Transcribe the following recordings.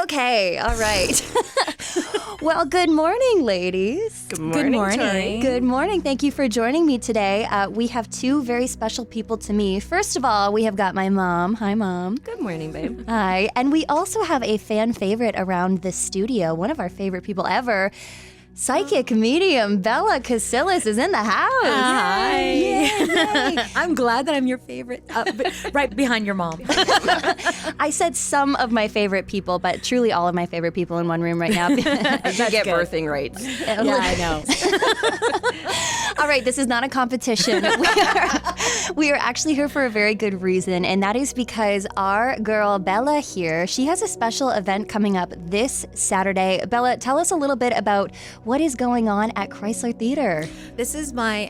Okay, all right. Well, good morning, ladies. Good morning. Tori. Good morning. Thank you for joining me today. We have two very special people to me. First of all, we have got my mom. Hi, Mom. Good morning, babe. Hi. And we also have a fan favorite around the studio, one of our favorite people ever. Psychic medium Bella Casillas is in the house. Hi. Yay. I'm glad that I'm your favorite, right behind your mom. I said some of my favorite people, but truly all of my favorite people in one room right now. You get birthing rates. Yeah, I know. All right, this is not a competition. We are actually here for a very good reason, and that is because our girl Bella here, she has a special event coming up this Saturday. Bella, tell us a little bit about what is going on at Chrysler Theatre. This is my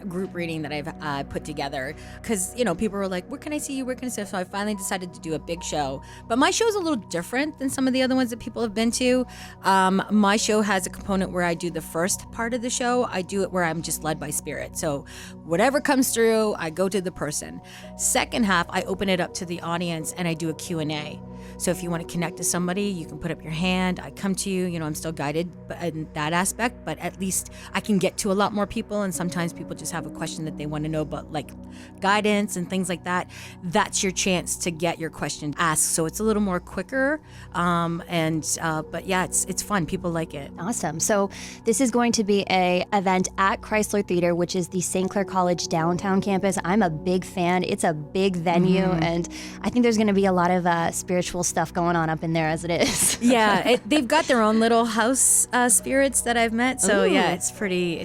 group reading that I've put together because, people were like, where can I see you? Where can I see you? So I finally decided to do a big show. But my show is a little different than some of the other ones that people have been to. My show has a component where I do the first part of the show. I do it where I'm just led by spirit. So whatever comes through, I go to the person. Second half, I open it up to the audience and I do a Q&A. So if you want to connect to somebody, you can put up your hand. I come to you. I'm still guided in that aspect, but at least I can get to a lot more people. And sometimes people just have a question that they want to know about, like guidance and things like that. That's your chance to get your question asked. So it's a little more quicker. But yeah, it's fun. People like it. Awesome. So this is going to be a event at Chrysler Theatre, which is the St. Clair College downtown campus. I'm a big fan. It's a big venue, and I think there's going to be a lot of spiritual stuff going on up in there as it is. Yeah, they've got their own little house spirits that I've met. So yeah, it's pretty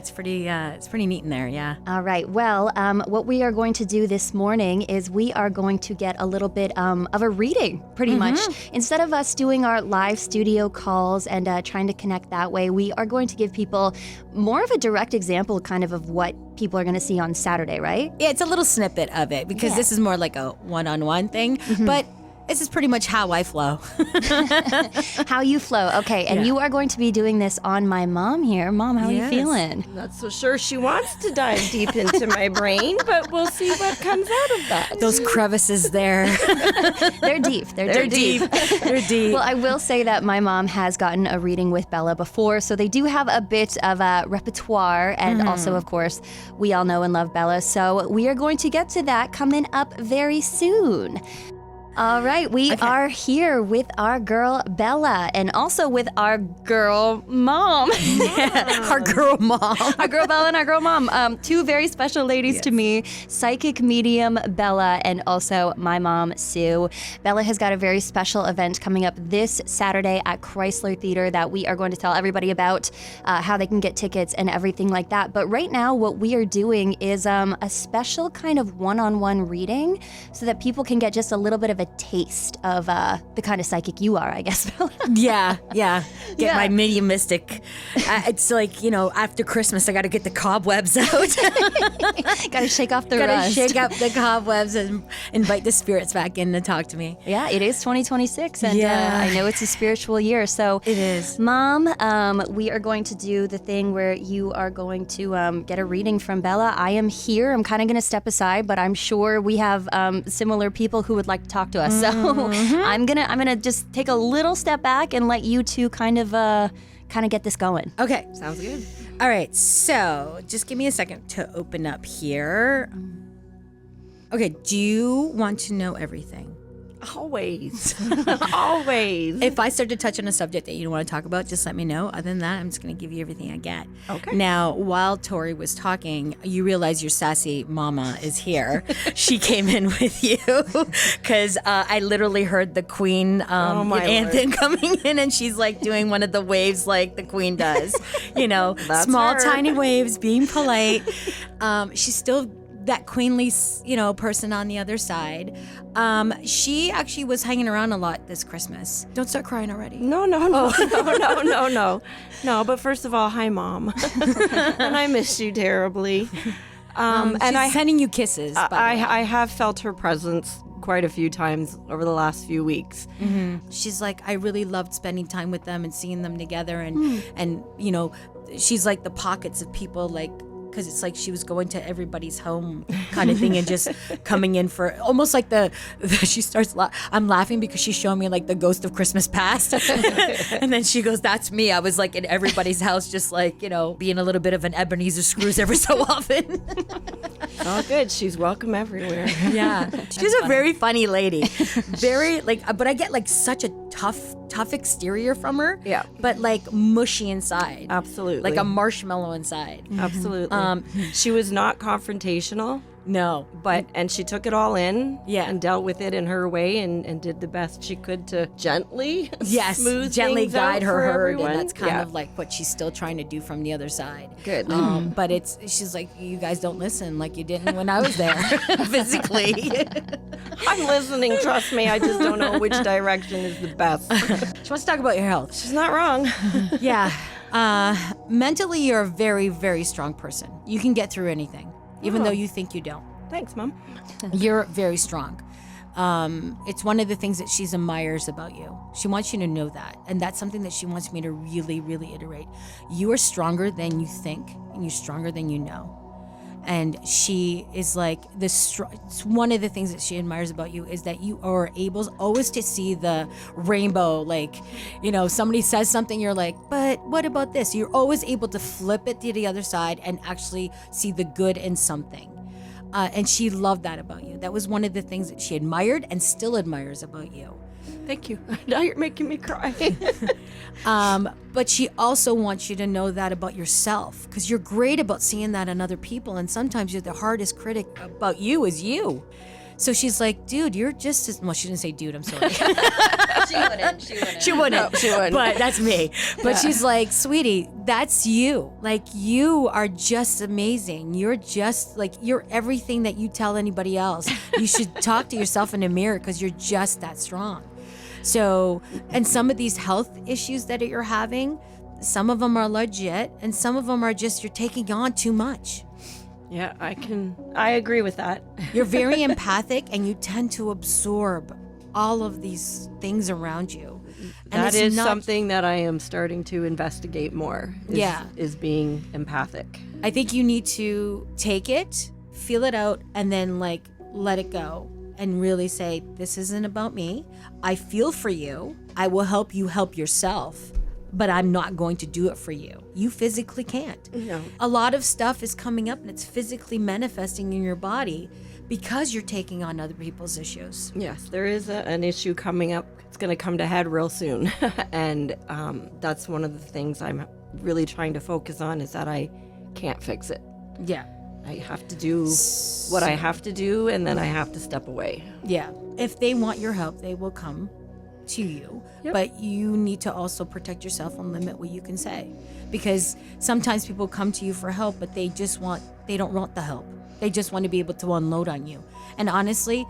neat in there. Yeah. All right. Well, what we are going to do this morning is we are going to get a little bit of a reading, pretty much. Instead of us doing our live studio calls and trying to connect that way, we are going to give people more of a direct example kind of what people are going to see on Saturday, right? Yeah, it's a little snippet of it because this is more like a one-on-one thing, but this is pretty much how I flow. How you flow. Okay, and you are going to be doing this on my mom here. Mom, how are you feeling? Not so sure she wants to dive deep into my brain, but we'll see what comes out of that. Those crevices there. They're deep. They're deep. They're deep. Well, I will say that my mom has gotten a reading with Bella before, so they do have a bit of a repertoire, and also, of course, we all know and love Bella, so we are going to get to that coming up very soon. All right, we are here with our girl Bella and also with our girl mom. Our girl mom. Our girl Bella and our girl mom. Two very special ladies to me, psychic medium Bella and also my mom, Sue. Bella has got a very special event coming up this Saturday at Chrysler Theatre that we are going to tell everybody about, how they can get tickets and everything like that. But right now, what we are doing is a special kind of one-on-one reading so that people can get just a little bit of a taste of the kind of psychic you are, I guess. Yeah. Get my mediumistic. It's like, after Christmas, I got to get the cobwebs out. Got to shake off the rust. Got to shake up the cobwebs and invite the spirits back in to talk to me. Yeah, it is 2026, and I know it's a spiritual year. So it is. Mom, we are going to do the thing where you are going to get a reading from Bella. I am here. I'm kind of going to step aside, but I'm sure we have similar people who would like to talk to us. So I'm gonna just take a little step back and let you two kind of get this going. Okay, Sounds good. all right. So just give me a second to open up here. Okay, do you want to know everything? Always. Always. If I start to touch on a subject that you don't want to talk about, just let me know. Other than that, I'm just going to give you everything I get. Okay. Now, while Tori was talking, you realize your sassy mama is here. She came in with you because I literally heard the Queen anthem coming in, and she's like doing one of the waves like the Queen does. That's small, her. tiny waves, being polite. She's still that queenly, person on the other side. She actually was hanging around a lot this Christmas. Don't start crying already. No. No, but first of all, hi, Mom. And I miss you terribly. And she's sending you kisses. I have felt her presence quite a few times over the last few weeks. Mm-hmm. She's like, I really loved spending time with them and seeing them together. And she's like the pockets of people like because it's like she was going to everybody's home kind of thing and just coming in for almost like she starts I'm laughing because she's showing me like the ghost of Christmas past. And then she goes, that's me. I was like in everybody's house, just like, being a little bit of an Ebenezer Scrooge every so often. Oh, good. She's welcome everywhere. Yeah. She's a very funny lady. Very but I get like such a tough exterior from her. Yeah. But like mushy inside. Absolutely. Like a marshmallow inside. Absolutely. She was not confrontational. No. And she took it all in, Yeah. and dealt with it in her way, and did the best she could to gently gently things guide out her for herd, everyone. and that's kind of like what she's still trying to do from the other side. Good. But she's like, you guys don't listen like you didn't when I was there physically. I'm listening, trust me. I just don't know which direction is the best. She wants to talk about your health. She's not wrong. Yeah. Mentally, you're a very, very strong person. You can get through anything, even though you think you don't. Thanks, Mom. You're very strong. It's one of the things that she admires about you. She wants you to know that. And that's something that she wants me to really, really iterate. You are stronger than you think, and you're stronger than you know. And she is like it's one of the things that she admires about you is that you are able always to see the rainbow. Like, somebody says something, you're like, but what about this? You're always able to flip it to the other side and actually see the good in something. And she loved that about you. That was one of the things that she admired and still admires about you. Thank you. Now you're making me cry. But she also wants you to know that about yourself, because you're great about seeing that in other people, and sometimes you're the hardest critic about you is you. So she's like, dude, you're just as... Well, she didn't say dude, I'm sorry. She wouldn't. But that's me. But she's like, sweetie, that's you. Like, you are just amazing. You're just like, you're everything that you tell anybody else. You should talk to yourself in the mirror because you're just that strong. So, and some of these health issues that you're having, some of them are legit and some of them are just you're taking on too much. Yeah, I agree with that. You're very empathic and you tend to absorb all of these things around you. And that is something that I am starting to investigate more. Is being empathic. I think you need to take it, feel it out, and then like let it go and really say, this isn't about me. I feel for you. I will help you help yourself, but I'm not going to do it for you. You physically can't. No. A lot of stuff is coming up and it's physically manifesting in your body because you're taking on other people's issues. Yes, there is an issue coming up. It's going to come to head real soon. And that's one of the things I'm really trying to focus on is that I can't fix it. Yeah. I have to do what I have to do, and then I have to step away. Yeah. If they want your help, they will come to you. Yep. But you need to also protect yourself and limit what you can say. Because sometimes people come to you for help, but they don't want the help. They just want to be able to unload on you. And honestly,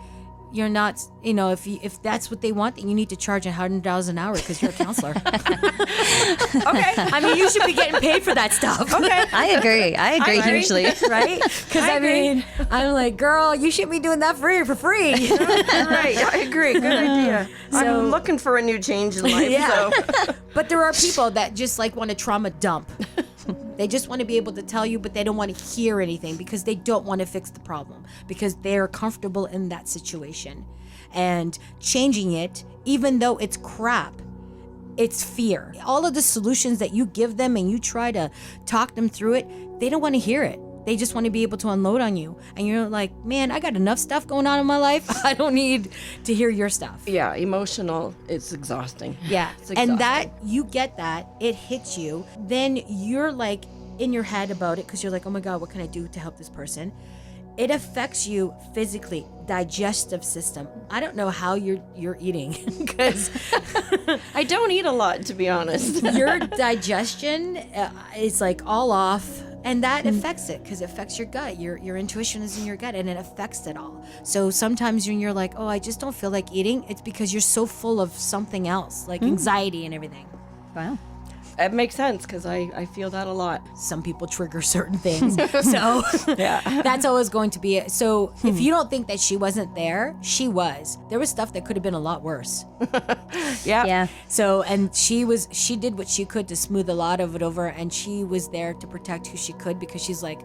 you're not, if that's what they want, then you need to charge $100 an hour because you're a counselor. Okay. I mean, you should be getting paid for that stuff. Okay. I agree hugely. Right? Because I'm like, girl, you should be doing that for free. Right. I agree. Good idea. I'm looking for a new change in life. Yeah. So. But there are people that just like want to trauma dump. They just want to be able to tell you, but they don't want to hear anything because they don't want to fix the problem because they're comfortable in that situation. And changing it, even though it's crap, it's fear. All of the solutions that you give them and you try to talk them through it, they don't want to hear it. They just want to be able to unload on you. And you're like, man, I got enough stuff going on in my life. I don't need to hear your stuff. Yeah, emotional, it's exhausting. Yeah. It's exhausting. And that, you get that, it hits you. Then you're like in your head about it because you're like, oh my God, what can I do to help this person? It affects you physically, digestive system. I don't know how you're eating because I don't eat a lot, to be honest. your digestion is like all off. And that affects it because it affects your gut. Your intuition is in your gut and it affects it all. So sometimes when you're like, oh, I just don't feel like eating, it's because you're so full of something else, like anxiety and everything. Wow. It makes sense because I feel that a lot. Some people trigger certain things. So Yeah. that's always going to be it. So if you don't think that she wasn't there, she was. There was stuff that could have been a lot worse. Yeah. Yeah. So, and she did what she could to smooth a lot of it over, and she was there to protect who she could, because she's like,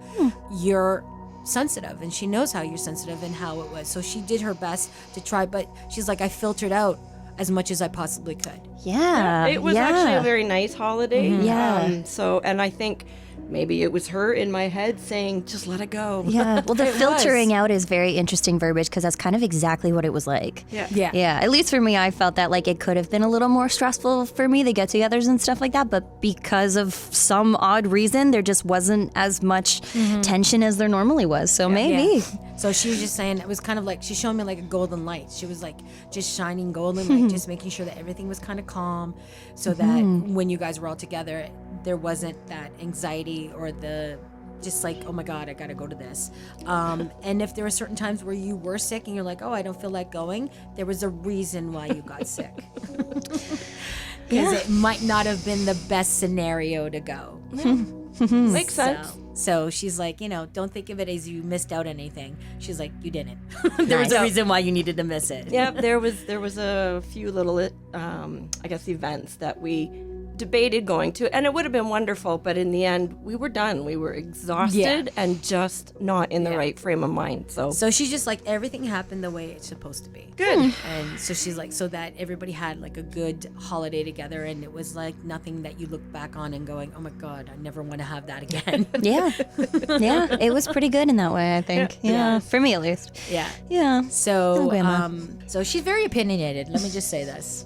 you're sensitive, and she knows how you're sensitive and how it was. So she did her best to try, but she's like, I filtered out as much as I possibly could. Yeah. It was actually a very nice holiday. Yeah. So, and I think maybe it was her in my head saying, just let it go. Yeah. Well, the It filtering was. out is very interesting verbiage, because that's kind of exactly what it was like. Yeah. Yeah. Yeah, at least for me, I felt that like it could have been a little more stressful for me, the get-togethers and stuff like that. But because of some odd reason, there just wasn't as much tension as there normally was. So maybe. Yeah. So she was just saying, it was kind of like, she showed me like a golden light. She was like just shining golden light, just making sure that everything was kind of calm, so that when you guys were all together, there wasn't that anxiety or the just like, oh my God, I gotta go to this. And if there were certain times where you were sick and you're like, oh, I don't feel like going, there was a reason why you got sick. Because it might not have been the best scenario to go. Makes sense. So she's like, don't think of it as you missed out anything. She's like, you didn't. There was a reason why you needed to miss it. Yeah, there was a few little, I guess, events that we debated going to, and it would have been wonderful, but in the end, we were done. We were exhausted and just not in the right frame of mind. So she's just like, everything happened the way it's supposed to be. Good. And so she's like, so that everybody had like a good holiday together, and it was like nothing that you look back on and going, oh my God, I never want to have that again. Yeah. Yeah. It was pretty good in that way, I think. Yeah. For me, at least. Yeah. Yeah. So, Grandma. so she's very opinionated. Let me just say this.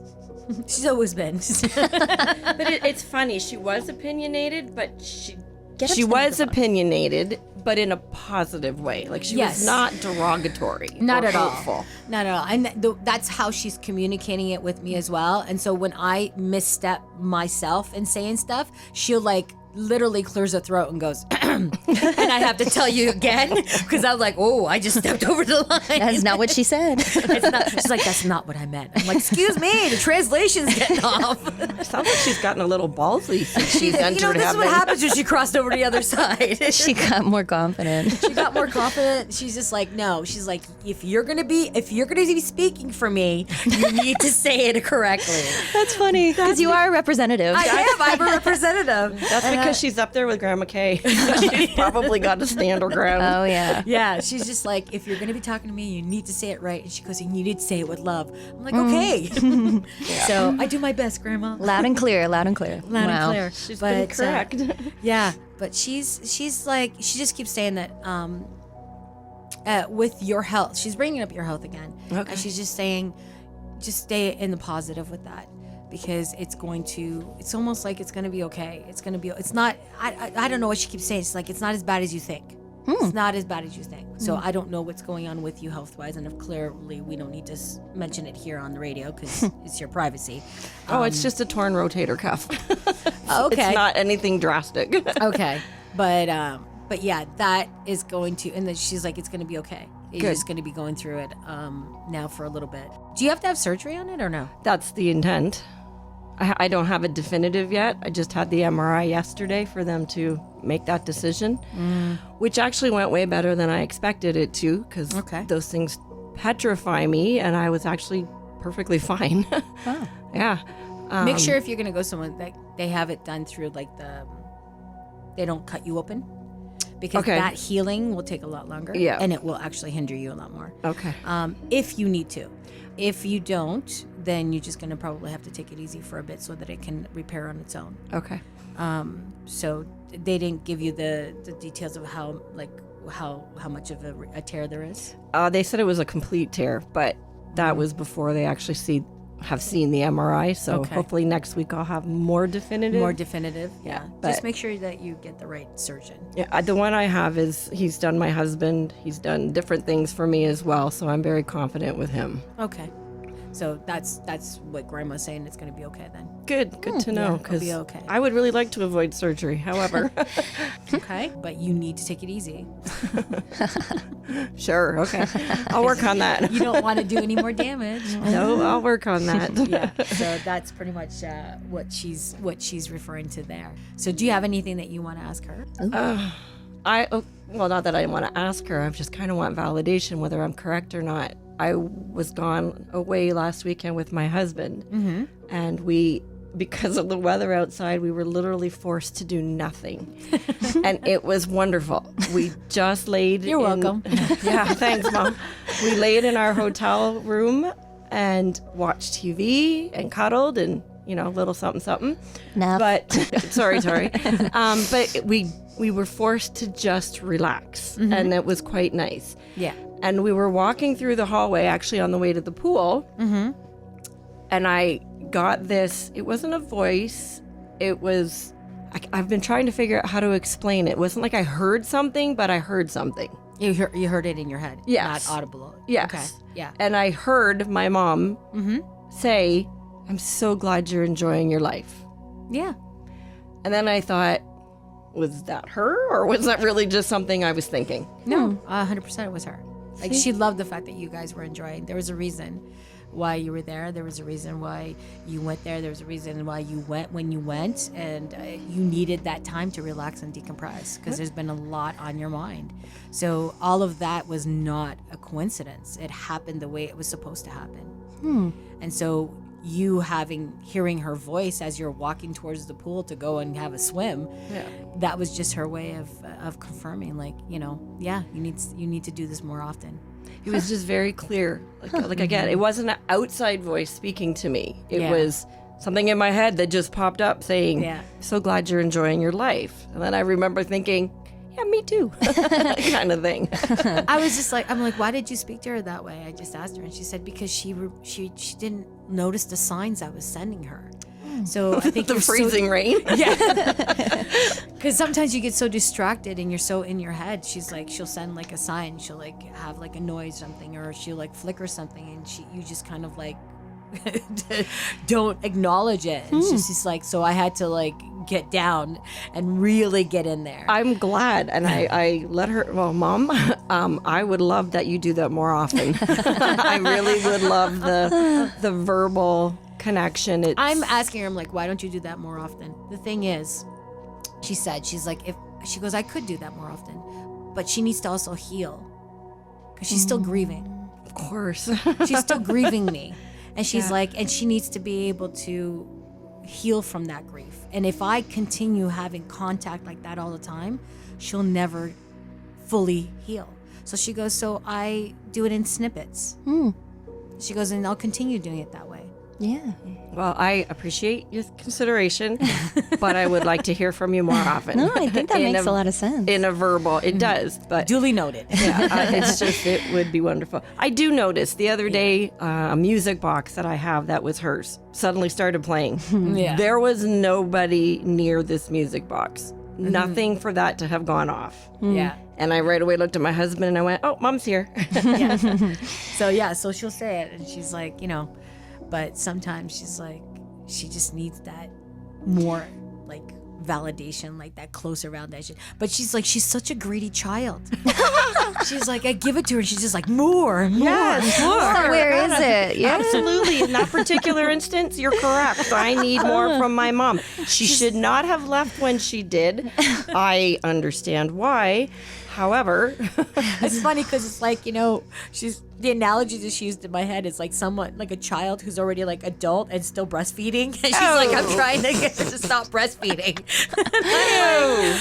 She's always been. But it's funny. She was opinionated, but she Get up she to the was microphone. opinionated, but in a positive way. Like she Yes. was not derogatory. Not or at all. hurtful. Not at all. And that's how she's communicating it with me as well. And so when I misstep myself in saying stuff, she'll like literally clears her throat and goes, and I have to tell you again, because I was like, oh, I just stepped over the line. That's not what she said. It's not, she's like, that's not what I meant. I'm like, excuse me, the translation's getting off. It sounds like she's gotten a little ballsy since she's entered this is heaven. what happens when she crossed over to the other side. She got more confident. She got more confident. She's just like, no. She's like, if you're gonna be speaking for me, you need to say it correctly. That's funny, because you are a representative. I'm a representative. That's because she's up there with Grandma Kay. She's probably got to stand her ground. Oh, yeah. Yeah, she's just like, if you're gonna be talking to me, you need to say it right. And she goes, and you need to say it with love. I'm like, okay. So I do my best, Grandma. Loud and clear, loud and clear. Loud Wow. and clear. She's been correct. Yeah, but she's like, she just keeps saying that with your health, she's bringing up your health again. Okay. And she's just saying, just stay in the positive with that, because it's almost like it's going to be okay. It's not, I don't know what she keeps saying. It's like, it's not as bad as you think. It's not as bad as you think. So I don't know what's going on with you health-wise, and if clearly we don't need to mention it here on the radio because it's your privacy. Oh, it's just a torn rotator cuff. Okay. It's not anything drastic. Okay, but yeah, that is going to, and then she's like, it's going to be okay. You're Good. just going to be going through it now for a little bit. Do you have to have surgery on it or no? That's the intent. I don't have a definitive yet. I just had the MRI yesterday for them to make that decision, which actually went way better than I expected it to, because Okay. those things petrify me, and I was actually perfectly fine. Wow. Yeah. Make sure if you're going to go somewhere that they have it done through like they don't cut you open, because Okay. that healing will take a lot longer. Yeah. And it will actually hinder you a lot more. Okay. If you need to. If you don't, then you're just going to probably have to take it easy for a bit so that it can repair on its own. Okay. So they didn't give you the details of how much of a tear there is? They said it was a complete tear, but that was before they actually have seen the MRI. So Okay. hopefully next week I'll have more definitive. More definitive, yeah. but- Just make sure that you get the right surgeon. Yeah, the one I have is he's done my husband. He's done different things for me as well, so I'm very confident with him. Okay. So that's what Grandma's saying. It's going to be okay then. Good to know, it'll because be okay. I would really like to avoid surgery. However, Okay, but you need to take it easy. sure, okay, I'll work on that. You don't want to do any more damage. No, I'll work on that. Yeah. So that's pretty much what she's referring to there. So do you have anything that you want to ask her? Well, not that I want to ask her. I just kind of want validation whether I'm correct or not. I was gone away last weekend with my husband, and because of the weather outside, we were literally forced to do nothing. And it was wonderful. We just laid You're welcome. Yeah, thanks, Mom. We laid in our hotel room and watched TV and cuddled and, a little something. Enough. But, sorry, Tori. But we were forced to just relax, and it was quite nice. Yeah. And we were walking through the hallway, actually on the way to the pool, and I got this. It wasn't a voice. It was. I've been trying to figure out how to explain it. It wasn't like I heard something, but I heard something. You heard it in your head. Yes. Not audible. Yes. Okay. Yeah. And I heard my mom say, "I'm so glad you're enjoying your life." Yeah. And then I thought, was that her, or was that really just something I was thinking? No, 100% it was her. Like, she loved the fact that you guys were enjoying. There was a reason why you were there. There was a reason why you went there. There was a reason why you went when you went. And you needed that time to relax and decompress because there's been a lot on your mind. So all of that was not a coincidence. It happened the way it was supposed to happen. And so you hearing her voice as you're walking towards the pool to go and have a swim, that was just her way of confirming, like, yeah, you need to do this more often. It was just very clear. Like again, it wasn't an outside voice speaking to me. It was something in my head that just popped up saying, "So glad you're enjoying your life." And then I remember thinking, yeah, me too, kind of thing. I was just like, why did you speak to her that way? I just asked her, and she said because she didn't notice the signs I was sending her. So I think the freezing rain. Yeah. Because sometimes you get so distracted and you're so in your head. She's like, she'll send like a sign. She'll like have like a noise or something, or she'll like flicker something, and you just kind of like don't acknowledge it. And she's just like, so I had to like get down and really get in there. I'm glad, and I let her. Well, Mom, I would love that you do that more often. I really would love the verbal connection. I'm asking her, I'm like, why don't you do that more often? The thing is, she's like, she goes, I could do that more often, but she needs to also heal because she's still grieving. Of course. She's still grieving me. And she's like, and she needs to be able to heal from that grief. And if I continue having contact like that all the time, she'll never fully heal. So she goes, so I do it in snippets. She goes, and I'll continue doing it that way. Yeah. Well, I appreciate your consideration, but I would like to hear from you more often. No, I think that makes a lot of sense. In a verbal, it does, but Duly noted. yeah, it's just, it would be wonderful. I do notice the other day, a music box that I have that was hers suddenly started playing. Yeah. There was nobody near this music box. Nothing for that to have gone off. Yeah. And I right away looked at my husband and I went, oh, Mom's here. So she'll say it, and she's like, but sometimes she's like, she just needs that more like validation, like that closer validation. But she's like, she's such a greedy child. She's like, I give it to her, and she's just like, more. Yes, more. Where is it? Yeah. Absolutely. In that particular instance, you're correct. I need more from my mom. She should not have left when she did. I understand why. However, it's funny because it's like, she's the analogy that she used in my head is like someone like a child who's already like adult and still breastfeeding. And she's like, I'm trying to get her to stop breastfeeding.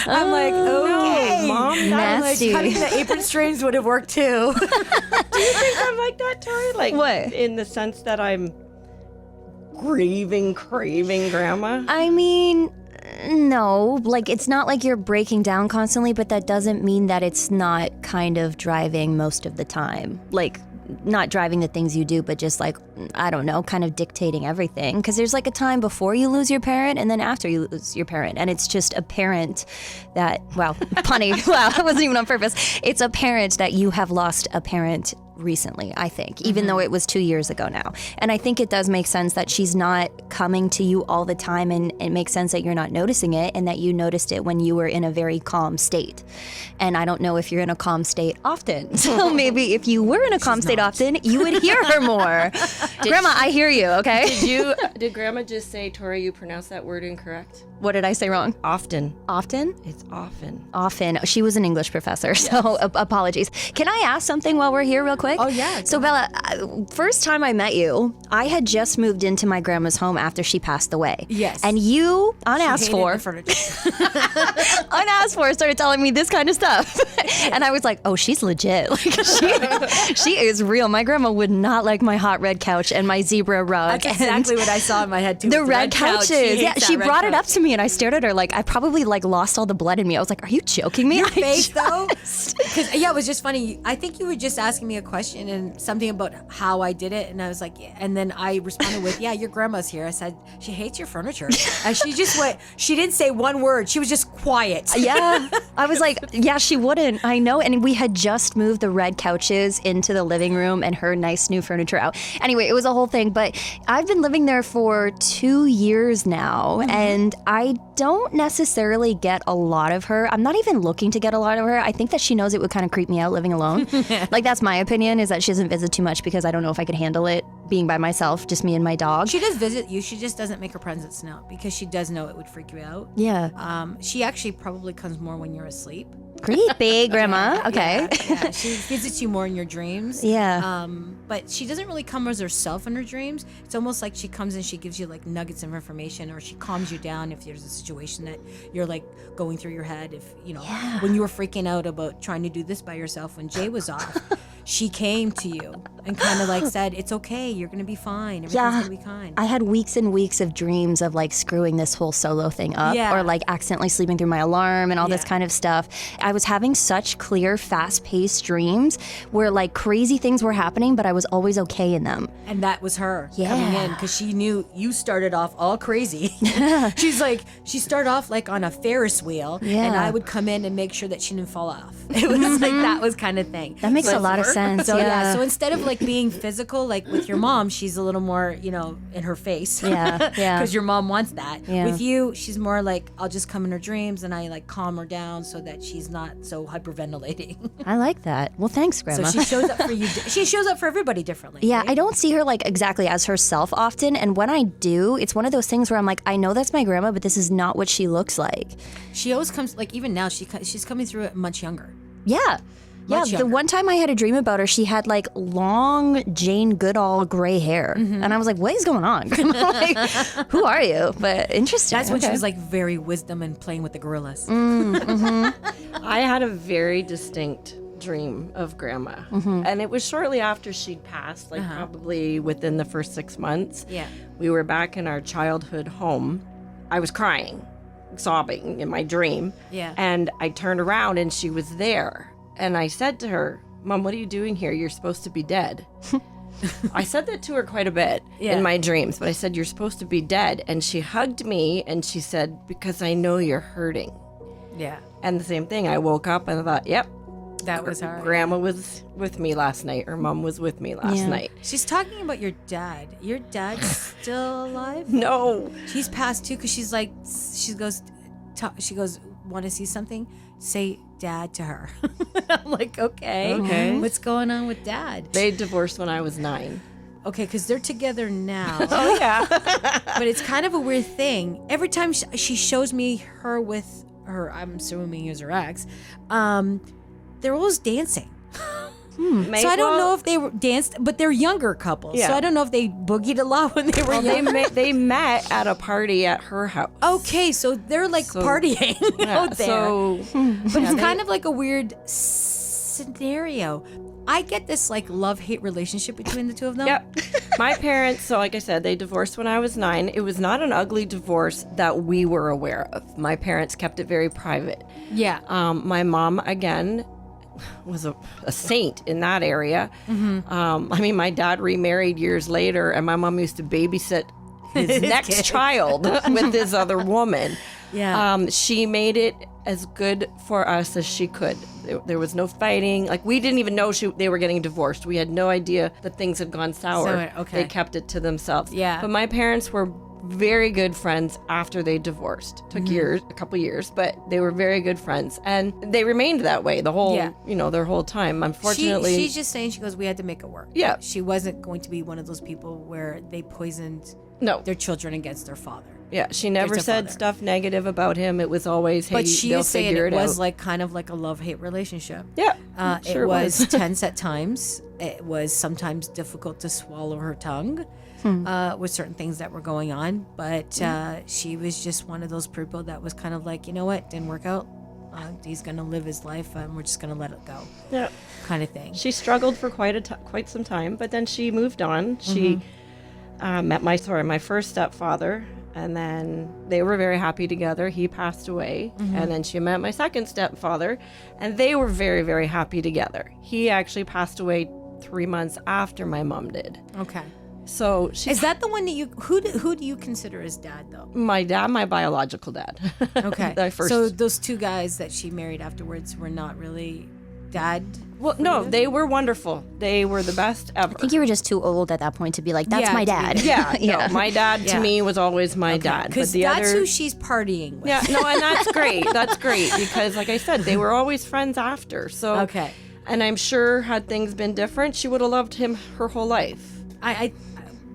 I'm like, okay, Mom, Nasty. cutting the apron strings would have worked too. Do you think I'm like that, Tori? Like What? In the sense that I'm craving grandma? I mean, no, like it's not like you're breaking down constantly, but that doesn't mean that it's not kind of driving most of the time. Like, not driving the things you do, but just like, I don't know, kind of dictating everything. Because there's like a time before you lose your parent and then after you lose your parent. And it's just apparent that, wow, punny, wow, it wasn't even on purpose. It's apparent that you have lost a parent recently, I think, even though it was 2 years ago now. And I think it does make sense that she's not coming to you all the time, and it makes sense that you're not noticing it and that you noticed it when you were in a very calm state. And I don't know if you're in a calm state often. So maybe if you were in a calm state often, you would hear her more. Grandma, I hear you, okay? Did Grandma just say, Tori, you pronounced that word incorrect? What did I say wrong? Often. Often? It's often. Often. She was an English professor, so apologies. Can I ask something while we're here real quick? Oh, yeah. So Bella, first time I met you, I had just moved into my grandma's home after she passed away. Yes. And you, unasked Hated for, the furniture. unasked for, started telling me this kind of stuff. And I was like, oh, she's legit. Like she is real. My grandma would not like my hot red couch and my zebra rug. That's exactly what I saw in my head too. The with red couches. Yeah, she brought it up to me and I stared at her like I probably like lost all the blood in me. I was like, are you joking me? Your face though? Yeah, it was just funny. I think you were just asking me a question and something about how I did it, and I was like, yeah. And then I responded with, yeah, your grandma's here. I said, she hates your furniture. And she just went, she didn't say one word. She was just quiet. Yeah. I was like, yeah, she wouldn't. I know. And we had just moved the red couches into the living room and her nice new furniture out. Anyway, it was a whole thing. But I've been living there for 2 years now, and I don't necessarily get a lot of her. I'm not even looking to get a lot of her. I think that she knows it would kind of creep me out living alone. Like, that's my opinion, is that she doesn't visit too much because I don't know if I could handle it being by myself, just me and my dog. She does visit you. She just doesn't make her presence known because she does know it would freak you out. Yeah. She actually probably comes more when you're asleep. Creepy, Grandma. Okay. Yeah, she visits you more in your dreams. Yeah. But she doesn't really come as herself in her dreams. It's almost like she comes and she gives you like nuggets of information, or she calms you down if there's a situation that you're like going through your head. If, you know, when you were freaking out about trying to do this by yourself when Jay was off, she came to you and kind of like said, it's okay, you're going to be fine. Everything's going to be fine. I had weeks and weeks of dreams of like screwing this whole solo thing up, or like accidentally sleeping through my alarm and all this kind of stuff. I was having such clear, fast-paced dreams where like crazy things were happening, but I was always okay in them. And that was her coming in because she knew you started off all crazy. She's like, she started off like on a Ferris wheel, and I would come in and make sure that she didn't fall off. It was like that was kind of thing. That makes a lot of sense. So so instead of like being physical, like with your mom, she's a little more, you know, in her face. Yeah. Because your mom wants that. Yeah. With you, she's more like, I'll just come in her dreams and I like calm her down so that she's not so hyperventilating. I like that. Well, thanks, Grandma. So she shows up for you. She shows up for everybody differently. Yeah, right? I don't see her like exactly as herself often, and when I do, it's one of those things where I'm like, I know that's my grandma, but this is not what she looks like. She always comes, like even now, she's coming through it much younger. Yeah. Yeah, the one time I had a dream about her, she had like long Jane Goodall gray hair. And I was like, what is going on? Like, who are you? But interesting. That's when she was like very wisdom and playing with the gorillas. I had a very distinct dream of Grandma. And it was shortly after she'd passed, like probably within the first 6 months. Yeah. We were back in our childhood home. I was crying, sobbing in my dream. Yeah. And I turned around and she was there. And I said to her, Mom, what are you doing here? You're supposed to be dead. I said that to her quite a bit in my dreams, but I said, you're supposed to be dead. And she hugged me and she said, because I know you're hurting. Yeah. And the same thing, I woke up and I thought, yep, that was her. Grandma was with me last night, or Mom was with me last night. She's talking about your dad. Your dad's still alive? No. He's passed too, because she's like, she goes, want to see something? Say Dad to her. I'm like, okay. What's going on with Dad? They divorced when I was 9. Okay, because they're together now. Oh, yeah. But it's kind of a weird thing. Every time she shows me her with her, I'm assuming is her ex, they're always dancing. So I don't know if they were danced, but they're younger couples. Yeah. So I don't know if they boogied a lot when they were young. They met at a party at her house. Okay, so they're like partying out there. But it's kind of like a weird scenario. I get this like love-hate relationship between the two of them. Yep. My parents, so like I said, they divorced when I was 9. It was not an ugly divorce that we were aware of. My parents kept it very private. Yeah. My mom, again, was a saint in that area. I mean, my dad remarried years later, and my mom used to babysit his next child with this other woman. Yeah. She made it as good for us as she could. There was no fighting. Like, we didn't even know they were getting divorced. We had no idea that things had gone sour. Okay. They kept it to themselves. Yeah. But my parents were very good friends after they divorced. Took years, a couple years, but they were very good friends, and they remained that way the whole, their whole time. Unfortunately, she's just saying, she goes, we had to make it work. Yeah. She wasn't going to be one of those people where they poisoned their children against their father. Yeah, she never said stuff negative about him. It was always, hey, but she they'll is saying figure it it was out. like kind of like a love-hate relationship. Yeah, it was tense at times. It was sometimes difficult to swallow her tongue with certain things that were going on. But she was just one of those people that was kind of like, you know what, didn't work out. He's going to live his life, and we're just going to let it go. Yeah, kind of thing. She struggled for quite some time, but then she moved on. She met my first stepfather. And then they were very happy together. He passed away. And then she met my second stepfather, and they were very, very happy together. He actually passed away 3 months after my mom did. Okay. So is that the one that who do you consider as dad, though? My dad, my biological dad. Okay. So those two guys that she married afterwards were not really dad? Well, no, they were wonderful. They were the best ever. I think you were just too old at that point to be like, that's my dad. No, my dad to me was always my dad. Because that's who she's partying with. Yeah, no, and that's great. That's great because, like I said, they were always friends after. So, and I'm sure had things been different, she would have loved him her whole life.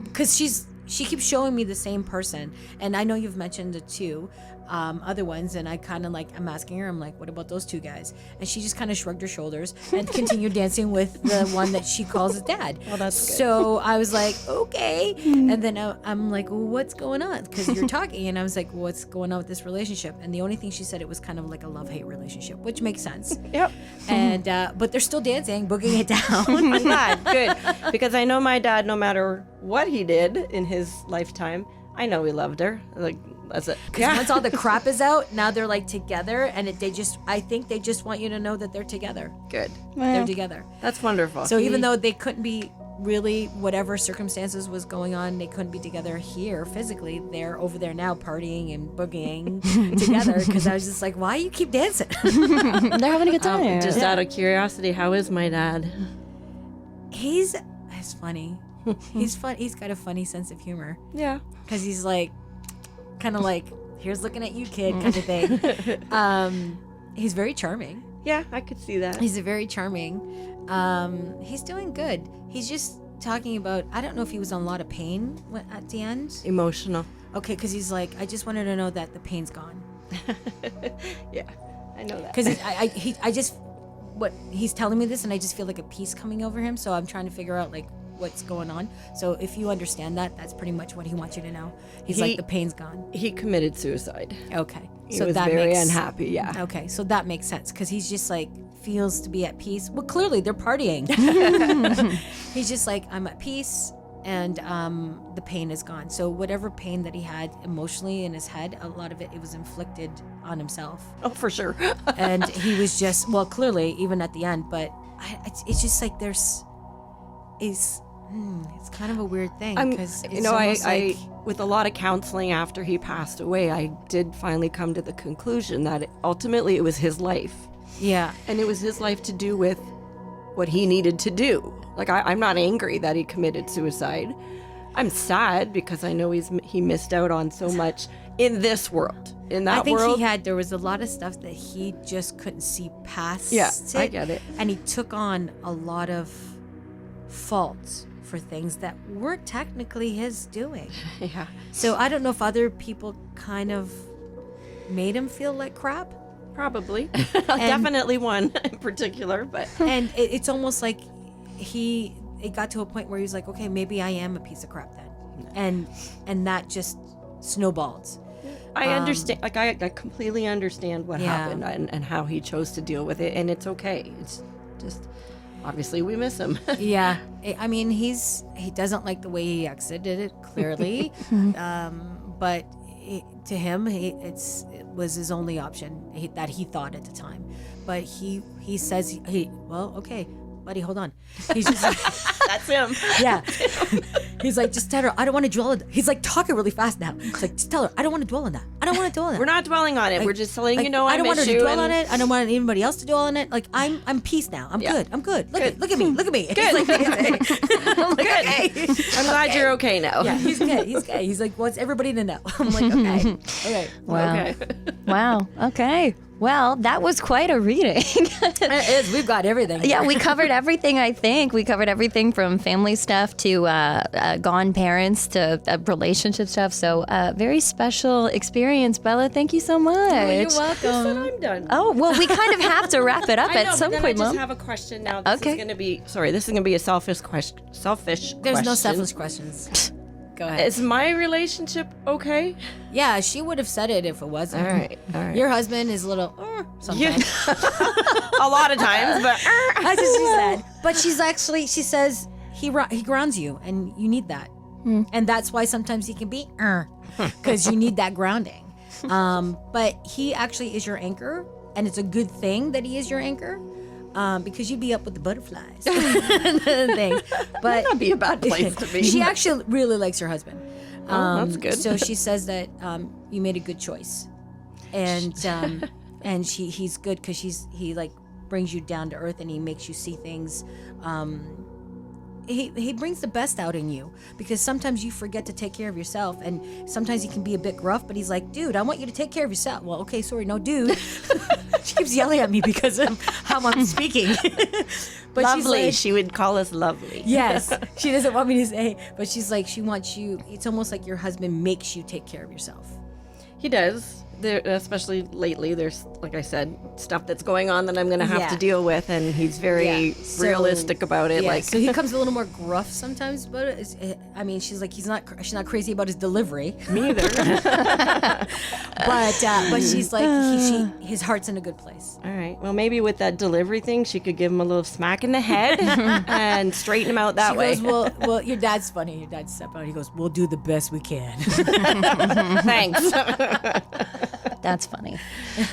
Because she keeps showing me the same person, and I know you've mentioned the two other ones, and I kind of like, I'm asking her, I'm like, what about those two guys? And she just kind of shrugged her shoulders and continued dancing with the one that she calls his dad. Well, that's good. So I was like, okay. And then I'm like, well, what's going on? Because you're talking, and I was like, well, what's going on with this relationship? And the only thing she said, it was kind of like a love-hate relationship, which makes sense. Yep. And but they're still dancing, boogieing it down. I'm glad, good, because I know my dad, no matter what he did in his lifetime, I know he loved her. Like, that's it. Because once all the crap is out, now they're like together, and I think they just want you to know that they're together. Good. They're together. That's wonderful. So even though they couldn't be really, whatever circumstances was going on, they couldn't be together here physically, they're over there now partying and boogieing together. Because I was just like, why you keep dancing? They're having a good time. Just out of curiosity, how is my dad? He's funny. He's fun. He's got a funny sense of humor. Yeah. Because he's like, kind of like, here's looking at you, kid, kind of thing. He's very charming. Yeah, I could see that. He's very charming. He's doing good. He's just talking about, I don't know if he was in a lot of pain at the end. Emotional. Okay, because he's like, I just wanted to know that the pain's gone. Yeah, I know that. Because he's telling me this, and I just feel like a peace coming over him. So I'm trying to figure out like what's going on. So if you understand that, that's pretty much what he wants you to know. He's like, the pain's gone. He committed suicide. Okay. He was very unhappy, yeah. Okay, so that makes sense, because he's just like, feels to be at peace. Well, clearly they're partying. He's just like, I'm at peace, and the pain is gone. So whatever pain that he had emotionally in his head, a lot of it was inflicted on himself. Oh, for sure. And he was just, well, clearly, even at the end, but it's just like it's kind of a weird thing, because I with a lot of counseling after he passed away, I did finally come to the conclusion that ultimately it was his life. Yeah. And it was his life to do with what he needed to do. Like, I'm not angry that he committed suicide. I'm sad because I know he missed out on so much in this world. In that world, I think there was a lot of stuff that he just couldn't see past. Yeah, I get it. And he took on a lot of faults for things that weren't technically his doing. Yeah. So I don't know if other people kind of made him feel like crap. Probably. Definitely one in particular, but and it's almost like it got to a point where he was like, okay, maybe I am a piece of crap then. And that just snowballed. I understand. Like, I completely understand what happened and how he chose to deal with it, and it's okay. It's just, obviously we miss him. Yeah. I mean, he doesn't like the way he exited it, clearly. But to him, it was his only option that he thought at the time. But he says, well, okay, buddy, hold on. He's just That's him. Yeah. He's like, just tell her, I don't want to dwell on that. He's like talking really fast now. He's like, just tell her, I don't want to dwell on that. I don't want to dwell on that. We're not dwelling on it. We're just letting you know I don't want her miss to you dwell and- on it. I don't want anybody else to dwell on it. Like, I'm peace now. I'm good. I'm good. Look at me. Look at me. Good. He's like, I'm like, okay. I'm glad you're okay now. Yeah, he's good. He's good. He's like, wants everybody to know. I'm like, okay. Okay. Wow. Okay. Wow. Okay. Well, that was quite a reading. It is. We've got everything. Yeah, we covered everything, I think. We covered everything from family stuff to gone parents to relationship stuff. So, very special experience. Bella, thank you so much. You're Said welcome. I'm done. Oh, well, we kind of have to wrap it up I know, at some but then point, I just Mom. have a question now. This Okay. is going to be, this is going to be a selfish question. There's no selfish questions. Go ahead. Is my relationship okay? Yeah, she would have said it if it wasn't. All right. Your husband is a little sometimes. A lot of times, but That's what she said. But she says he grounds you, and you need that. And that's why sometimes he can be because you need that grounding. But he actually is your anchor, and it's a good thing that he is your anchor. Because you'd be up with the butterflies and things. But that'd be a bad place to be. she actually really likes her husband. That's good. So she says that you made a good choice, and he's good because he like brings you down to earth and he makes you see things. He brings the best out in you because sometimes you forget to take care of yourself, and sometimes he can be a bit gruff, but he's like, dude, I want you to take care of yourself. Well, okay, sorry, no, dude. She keeps yelling at me because of how I'm speaking. But lovely. she's like, She would call us lovely. yes, she doesn't want me to say, but she's like, she wants you. It's almost like your husband makes you take care of yourself. He does. There, especially lately, there's, like I said, stuff that's going on that I'm going to have Yeah. to deal with, and he's very So- realistic about it. Yeah, Like, so he comes a little more gruff sometimes, but I mean, she's like, she's not crazy about his delivery. me either. But she's like, his heart's in a good place. All right. Well, maybe with that delivery thing, she could give him a little smack in the head and straighten him out that She way. goes, well, your dad's funny. Your dad's step out. He goes, we'll do the best we can. Thanks. That's funny.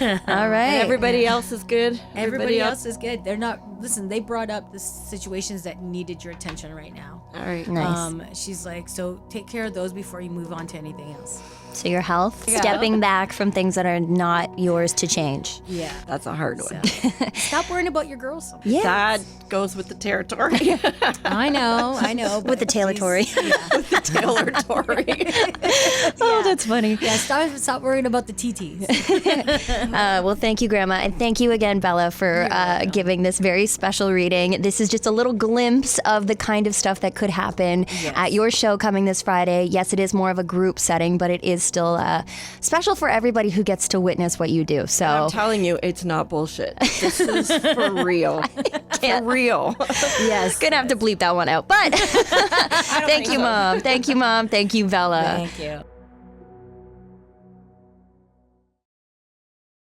All right. And everybody else is good. Everybody else is good. They're not. Listen, they brought up the situations that needed your attention right now. All right. Nice. She's like, so take care of those before you move on to anything else. So your health, Yeah. stepping back from things that are not yours to change. Yeah. That's a hard one. Stop worrying about your girls. Yeah. That goes with the territory. I know. With the Taylor Tori. With the Taylor Tory. Oh, that's funny. Yeah, stop worrying about the TTs. Well, thank you, Grandma. And thank you again, Bella, for giving this very special reading. This is just a little glimpse of the kind of stuff that could happen at your show coming this Friday. Yes, it is more of a group setting, but it is still special for everybody who gets to witness what you do. So I'm telling you, it's not bullshit. This is for real. For real. yes, gonna have to bleep that one out. But thank you, Mom. Thank you, Mom. Thank you, Bella. Thank you.